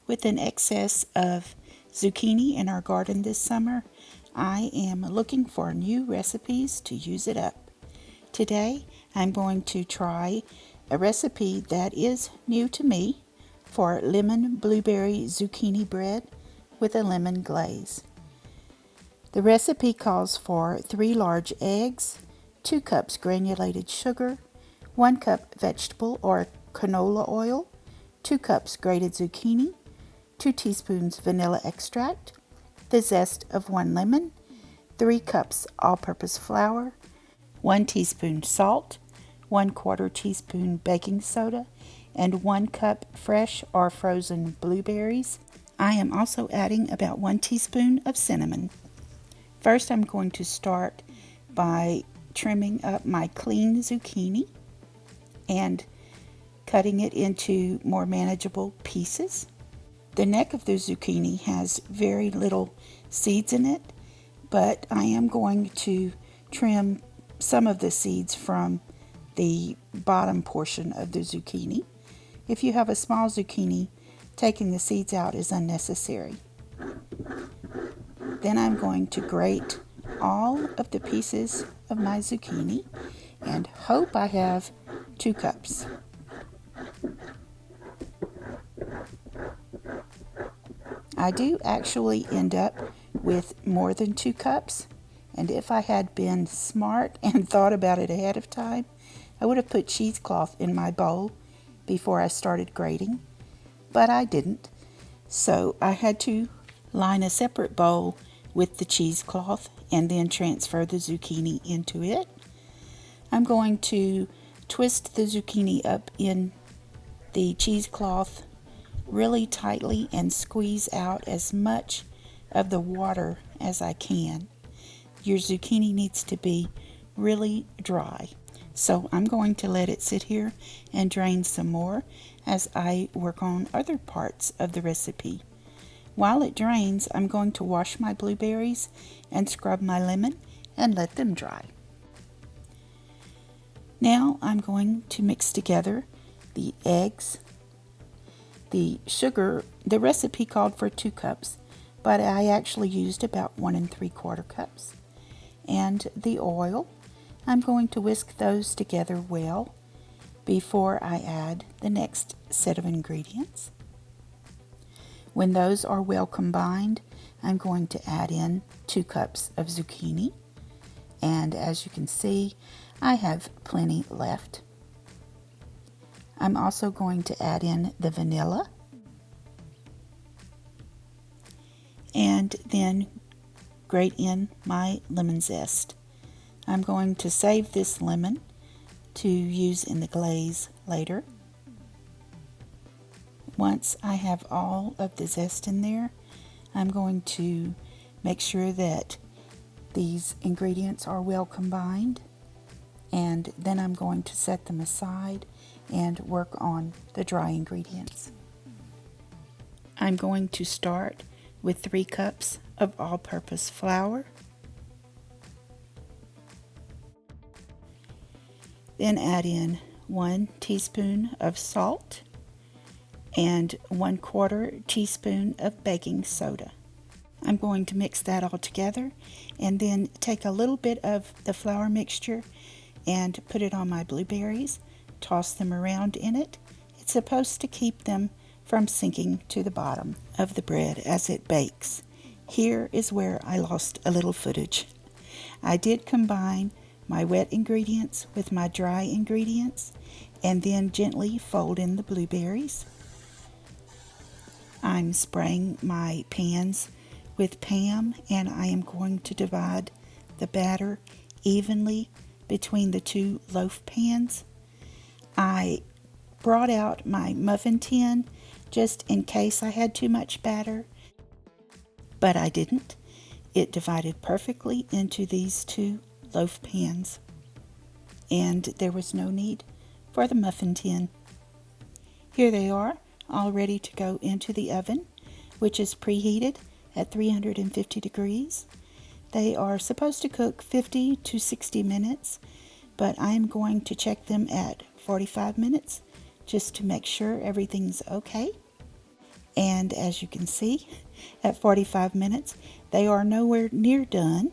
With an excess of zucchini in our garden this summer, I am looking for new recipes to use it up. Today, I'm going to try a recipe that is new to me for lemon blueberry zucchini bread with a lemon glaze. The recipe calls for 3 large eggs, 2 cups granulated sugar, 1 cup vegetable or canola oil, 2 cups grated zucchini, 2 teaspoons vanilla extract, the zest of 1 lemon, 3 cups all-purpose flour, 1 teaspoon salt, 1/4 teaspoon baking soda, and 1 cup fresh or frozen blueberries. I am also adding about 1 teaspoon of cinnamon. First, I'm going to start by trimming up my clean zucchini and cutting it into more manageable pieces. The neck of the zucchini has very little seeds in it, but I am going to trim some of the seeds from the bottom portion of the zucchini. If you have a small zucchini, taking the seeds out is unnecessary. Then I'm going to grate all of the pieces of my zucchini and hope I have 2 cups. I do actually end up with more than 2 cups, and if I had been smart and thought about it ahead of time, I would have put cheesecloth in my bowl before I started grating, but I didn't, so I had to line a separate bowl with the cheesecloth and then transfer the zucchini into it. I'm going to twist the zucchini up in the cheesecloth really tightly and squeeze out as much of the water as I can. Your zucchini needs to be really dry. So I'm going to let it sit here and drain some more as I work on other parts of the recipe. While it drains, I'm going to wash my blueberries and scrub my lemon and let them dry. Now I'm going to mix together the eggs, the sugar. The recipe called for 2 cups, but I actually used about 1 3/4 cups. And the oil. I'm going to whisk those together well before I add the next set of ingredients. When those are well combined, I'm going to add in 2 cups of zucchini, and as you can see, I have plenty left. I'm also going to add in the vanilla and then grate in my lemon zest. I'm going to save this lemon to use in the glaze later. Once I have all of the zest in there, I'm going to make sure that these ingredients are well combined, and then I'm going to set them aside and work on the dry ingredients. I'm going to start with 3 cups of all-purpose flour, then add in 1 teaspoon of salt and 1/4 teaspoon of baking soda. I'm going to mix that all together and then take a little bit of the flour mixture and put it on my blueberries, toss them around in it. It's supposed to keep them from sinking to the bottom of the bread as it bakes. Here is where I lost a little footage. I did combine my wet ingredients with my dry ingredients and then gently fold in the blueberries. I'm spraying my pans with Pam, and I am going to divide the batter evenly between the 2 loaf pans. I brought out my muffin tin just in case I had too much batter, but I didn't. It divided perfectly into these 2 loaf pans, and there was no need for the muffin tin. Here they are, all ready to go into the oven, which is preheated at 350 degrees. They are supposed to cook 50 to 60 minutes, but I'm going to check them at 45 minutes just to make sure everything's okay. And as you can see, at 45 minutes, they are nowhere near done,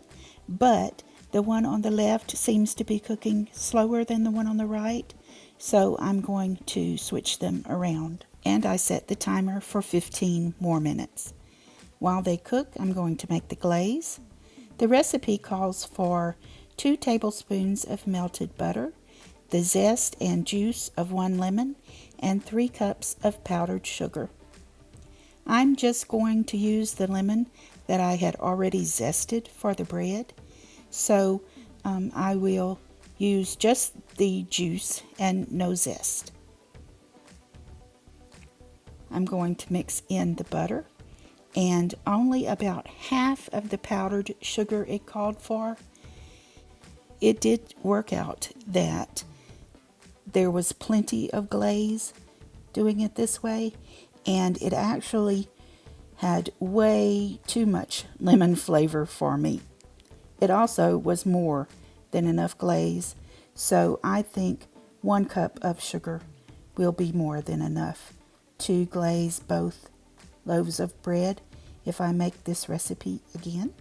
but the one on the left seems to be cooking slower than the one on the right, so I'm going to switch them around. And I set the timer for 15 more minutes. While they cook, I'm going to make the glaze. The recipe calls for 2 tablespoons of melted butter, the zest and juice of 1 lemon, and 3 cups of powdered sugar. I'm just going to use the lemon that I had already zested for the bread, so I will use just the juice and no zest. I'm going to mix in the butter and only about half of the powdered sugar it called for. It did work out that there was plenty of glaze doing it this way, and it actually had way too much lemon flavor for me. It also was more than enough glaze, so I think 1 cup of sugar will be more than enough to glaze both loaves of bread if I make this recipe again.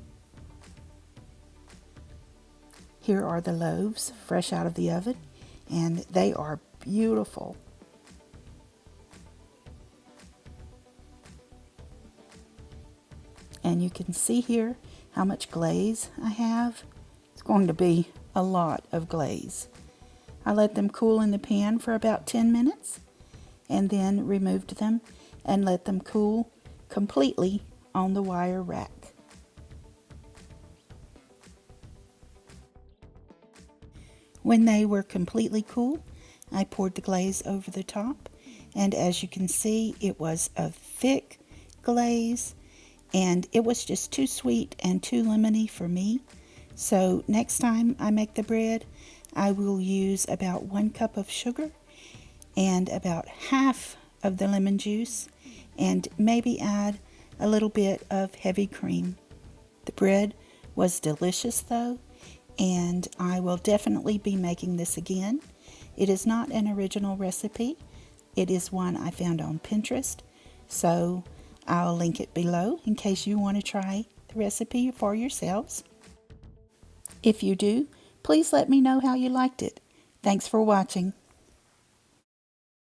Here are the loaves fresh out of the oven, and they are beautiful. And you can see here how much glaze I have. It's going to be a lot of glaze. I let them cool in the pan for about 10 minutes and then removed them and let them cool completely on the wire rack. When they were completely cool, I poured the glaze over the top, and as you can see, it was a thick glaze, and it was just too sweet and too lemony for me. So next time I make the bread, I will use about 1 cup of sugar and about half of the lemon juice, and maybe add a little bit of heavy cream. The bread was delicious though, and I will definitely be making this again. It is not an original recipe. It is one I found on Pinterest, so I'll link it below in case you want to try the recipe for yourselves. If you do, please let me know how you liked it. Thanks for watching.